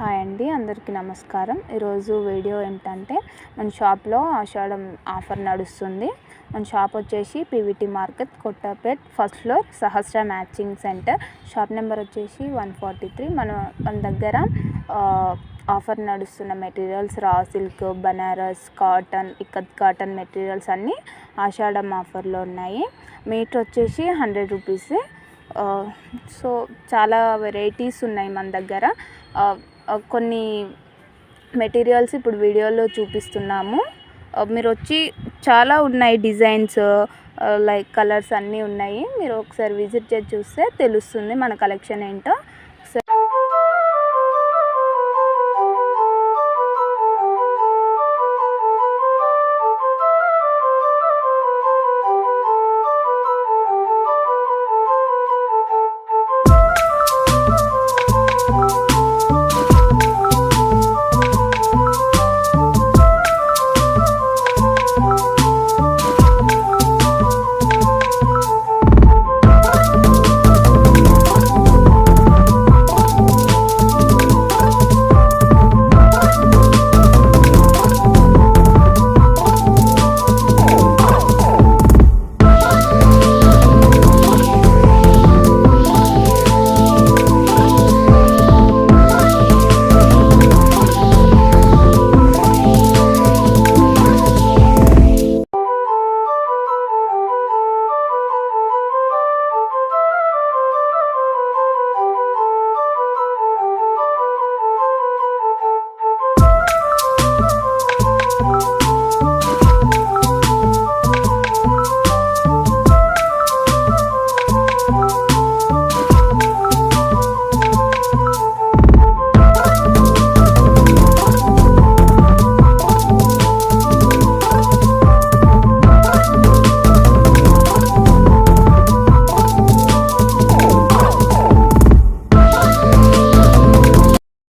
Hi అండి, అందరికీ నమస్కారం. ఈరోజు వీడియో ఏంటంటే మన షాప్లో ఆషాఢం ఆఫర్ నడుస్తుంది. మన షాప్ వచ్చేసి PVT market, Kothapet, first floor, Sahasra matching centre. Shop number వచ్చేసి 143. మన దగ్గర ఆఫర్ నడుస్తున్న materials raw silk, Banaras, cotton, ikat cotton materials అన్నీ ఆషాఢం ఆఫర్లో ఉన్నాయి. మీటర్ వచ్చేసి 100 రూపీస్. సో చాలా వెరైటీస్ ఉన్నాయి మన దగ్గర. కొన్ని మెటీరియల్స్ ఇప్పుడు వీడియోలో చూపిస్తున్నాము. మీరు వచ్చి చాలా ఉన్నాయి డిజైన్స్, లైక్ కలర్స్ అన్నీ ఉన్నాయి. మీరు ఒకసారి విజిట్ చేసి చూస్తే తెలుస్తుంది మన కలెక్షన్ ఏంటో.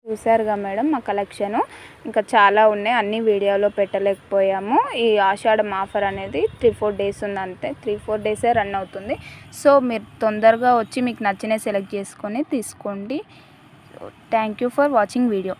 చూసారుగా మేడం, మా కలెక్షను ఇంకా చాలా ఉన్నాయి. అన్ని వీడియోలో పెట్టలేకపోయాము. ఈ ఆషాఢం ఆఫర్ అనేది 3-4 డేస్ ఉంది, అంతే. 3-4 డేసే రన్ అవుతుంది. సో మీరు తొందరగా వచ్చి మీకు నచ్చినవి సెలెక్ట్ చేసుకొని తీసుకోండి. Thank you for watching video.